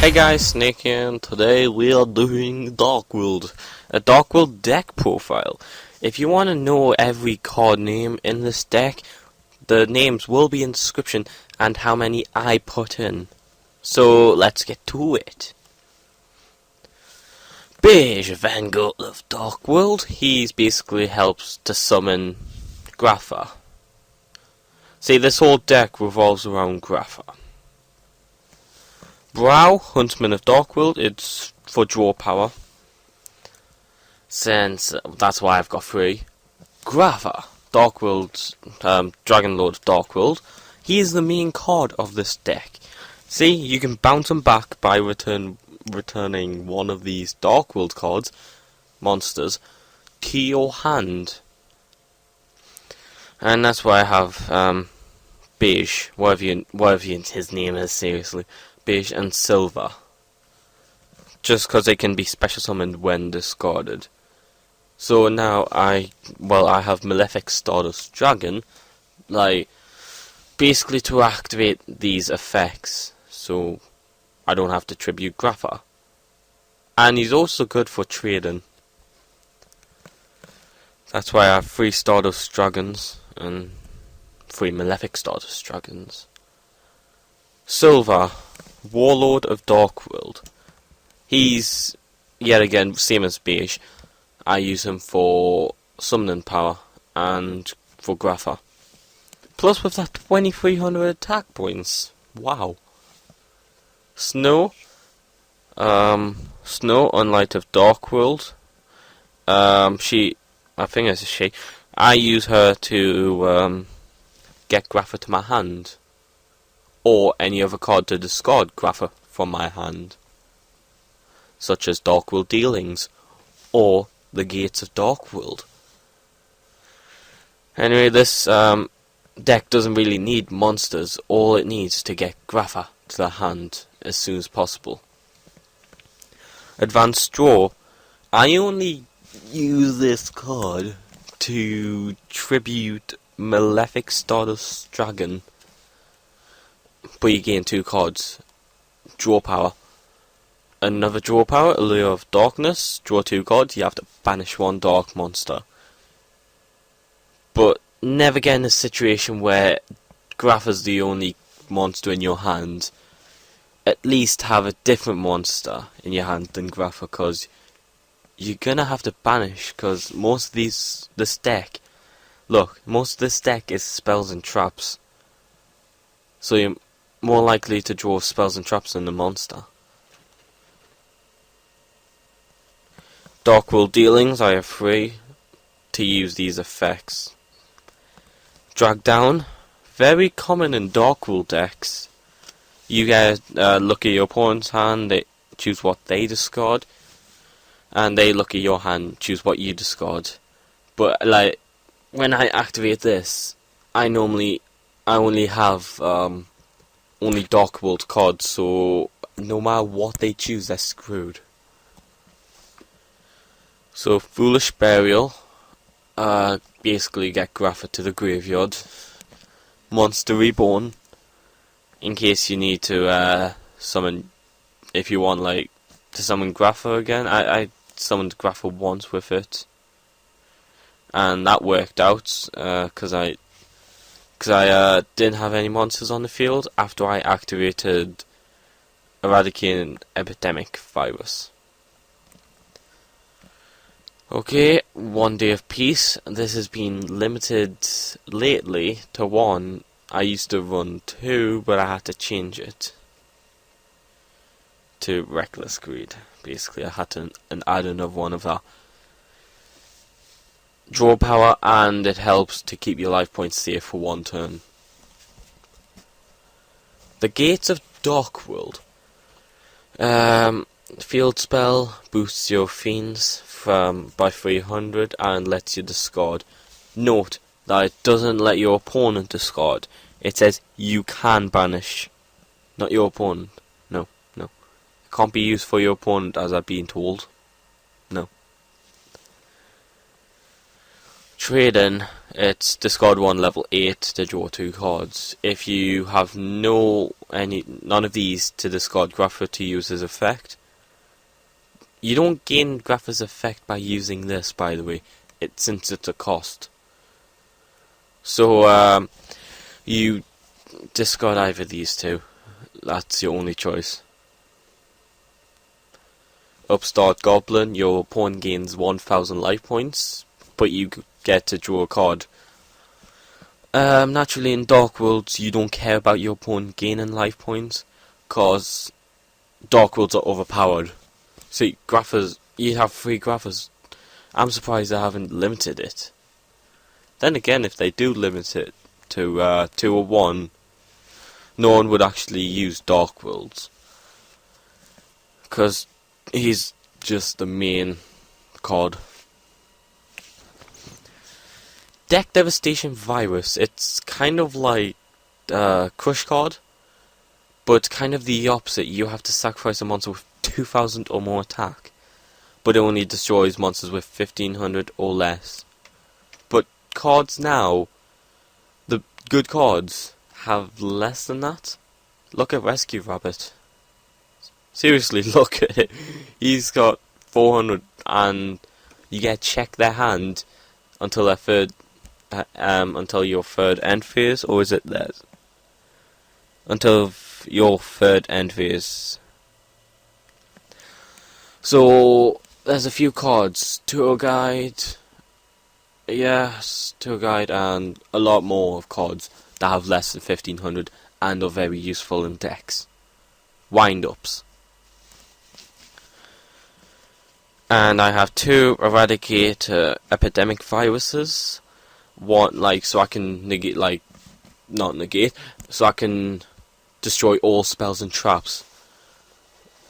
Hey guys, Snake here, and today we are doing Dark World, a Dark World deck profile. If you want to know every card name in this deck, the names will be in the description and how many I put in. So let's get to it. Beiige, Vangard of Dark World. He's basically helps to summon Grapha. See, this whole deck revolves around Grapha. Broww, Huntsman of Dark World, it's for draw power. Since that's why I've got 3. Grapha, Dark World's Dragon Lord of Dark World. He is the main card of this deck. See, you can bounce him back by returning one of these Dark World cards, monsters, to your hand. And that's why I have Beiige, whatever his name is, seriously. Beiige and Silver, just because they can be special summoned when discarded. So now I have Malefic Stardust Dragon, basically to activate these effects, so I don't have to tribute Grapha. And he's also good for trading. That's why I have 3 Stardust Dragons and 3 Malefic Stardust Dragons. Silver, Warload of Dark World. He's, yet again, same as Beiige. I use him for summoning power and for Grapha. Plus with that 2300 attack points. Wow. Snoww. Snoww, Unlight of Dark World. I think it's a she. I use her to get Grapha to my hand. Or any other card to discard Grapha from my hand, such as Dark World Dealings, or the Gates of Dark World. Anyway, this deck doesn't really need monsters, all it needs to get Grapha to the hand as soon as possible. Advanced Draw, I only use this card to tribute Malefic Stardust Dragon. But you gain 2 cards. Draw power. Another draw power, Allure of Darkness. Draw 2 cards, you have to banish 1 dark monster. But never get in a situation where Grapha's the only monster in your hand. At least have a different monster in your hand than Grapha, because you're gonna have to banish, because most of this deck is spells and traps. So you're more likely to draw spells and traps than the monster. Dark World Dealings, I have 3 to use these effects. Drag Down, very common in Dark World decks. You get look at your opponent's hand, they choose what they discard, and they look at your hand, choose what you discard. But when I activate this, I only have only Dark World cards, so no matter what they choose, they're screwed. So Foolish Burial, basically get Grapha to the graveyard. Monster Reborn, in case you need to summon, if you want to summon Grapha again. I summoned Grapha once with it, and that worked out because I didn't have any monsters on the field after I activated Eradicating Epidemic Virus. Okay, 1 Day of Peace. This has been limited lately to 1. I used to run 2, but I had to change it to Reckless Greed. Basically, I had to add another one of that. Draw power, and it helps to keep your life points safe for 1 turn. The Gates of Dark World. Field spell boosts your fiends by 300 and lets you discard. Note that it doesn't let your opponent discard. It says you can banish, not your opponent. No. It can't be used for your opponent, as I've been told. No. Trading. it's discard 1 level 8 to draw 2 cards. If you have none of these to discard Grapha to use as effect, you don't gain Grapha's effect by using this, by the way, since it's a cost. So you discard either of these two. That's your only choice. Upstart Goblin, your opponent gains 1000 life points, but you get to draw a card. Naturally in Dark Worlds you don't care about your opponent gaining life points, cause Dark Worlds are overpowered. See, Graphas, you have 3 Graphas. I'm surprised they haven't limited it. Then again, if they do limit it to 2 or 1, no one would actually use Dark Worlds, cause he's just the main card. Deck Devastation Virus. It's kind of like Crush card, but kind of the opposite. You have to sacrifice a monster with 2000 or more attack, but it only destroys monsters with 1500 or less. But cards now, the good cards, have less than that. Look at Rescue Rabbit. Seriously, look at it. He's got 400, and you get to check their hand until their third, until your third end phase, or is it theirs? Until your third end phase. So there's a few cards: Tour Guide, yes, Tour Guide, and a lot more of cards that have less than 1500 and are very useful in decks. Wind-ups. And I have 2 Eradicate Epidemic Viruses. One, so I can negate, not negate, so I can destroy all spells and traps.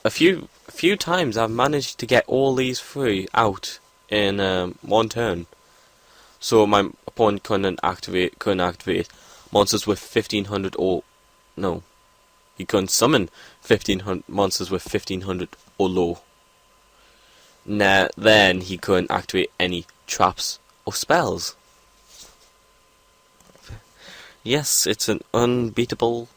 A few times I've managed to get all these 3 out in one turn. So my opponent couldn't activate monsters with 1500 or no. He couldn't summon 1500 monsters with 1500 or low. Then he couldn't activate any traps or spells. Yes, it's an unbeatable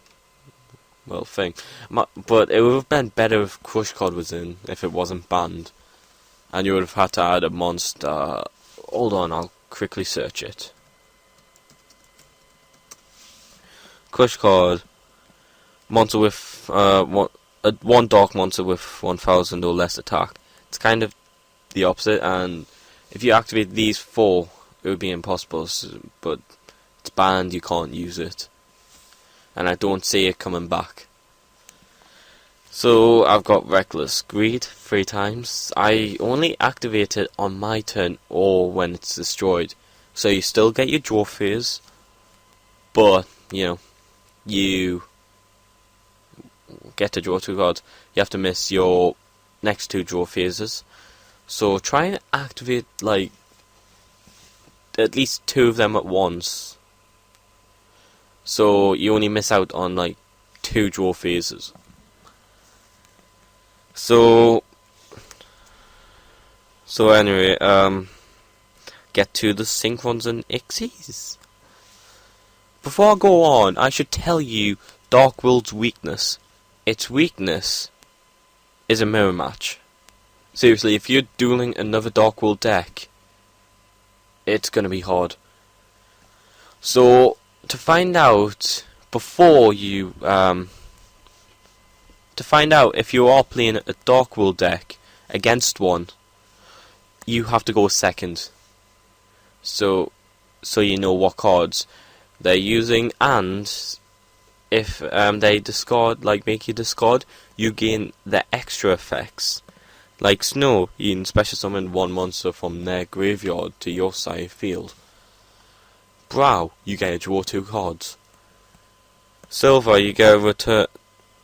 thing. But it would have been better if Crush card was in, if it wasn't banned. And you would have had to add a monster. Hold on, I'll quickly search it. Crush card. Monster with one dark monster with 1000 or less attack. It's kind of the opposite, and if you activate these 4, it would be impossible. But it's banned, you can't use it, and I don't see it coming back. So I've got Reckless Greed 3 times. I only activate it on my turn or when it's destroyed. So you still get your draw phase, but you get to draw 2 cards. You have to miss your next 2 draw phases. So try and activate at least 2 of them at once. So you only miss out on 2 draw phases. So anyway, get to the Synchros and Ixies. Before I go on, I should tell you Dark World's weakness. Its weakness is a mirror match. Seriously, if you're dueling another Dark World deck, it's gonna be hard. So to find out if you are playing a Dark World deck against one, you have to go second. So you know what cards they're using, and if they discard, make you discard, you gain the extra effects. Like Snoww, you can special summon 1 monster from their graveyard to your side field. Broww, you get to draw 2 cards. Silver, you get a return.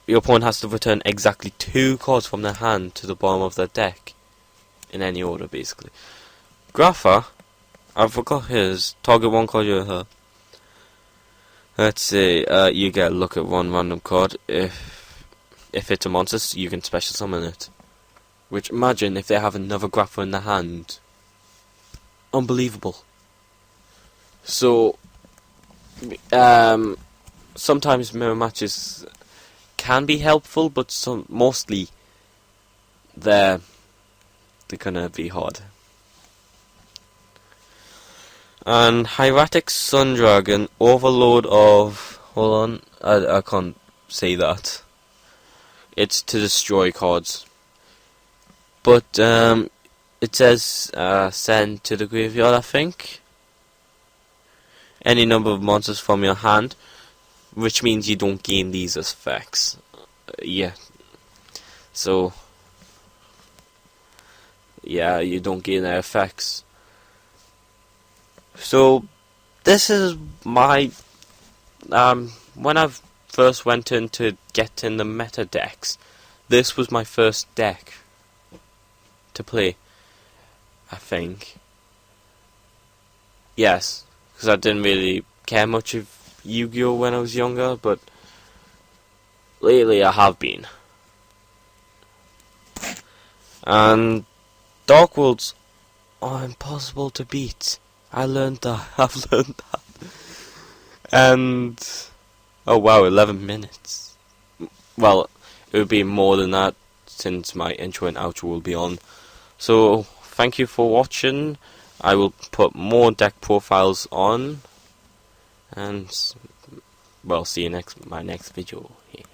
Your opponent has to return exactly 2 cards from their hand to the bottom of their deck, in any order, basically. Grapha, I forgot his. Target 1 card you have. Let's see. You get a look at 1 random card. If it's a monster, you can special summon it. Which, imagine if they have another Grapha in their hand. Unbelievable. So, sometimes mirror matches can be helpful, but mostly they're gonna be hard. And Hieratic Sun Dragon, Overload of... Hold on, I can't say that. It's to destroy cards. But, it says, send to the graveyard, I think. Any number of monsters from your hand, which means you don't gain these effects. Yeah. So, yeah, you don't gain their effects. So, this is my... when I first went into getting the meta decks, this was my first deck to play, I think. Yes, because I didn't really care much of Yu-Gi-Oh when I was younger, but lately I have been. And Dark Worlds are impossible to beat. I learned that. I've learned that. And oh wow, 11 minutes. Well, it would be more than that since my intro and outro will be on. So thank you for watching. I will put more deck profiles on, and well, see you my next video here.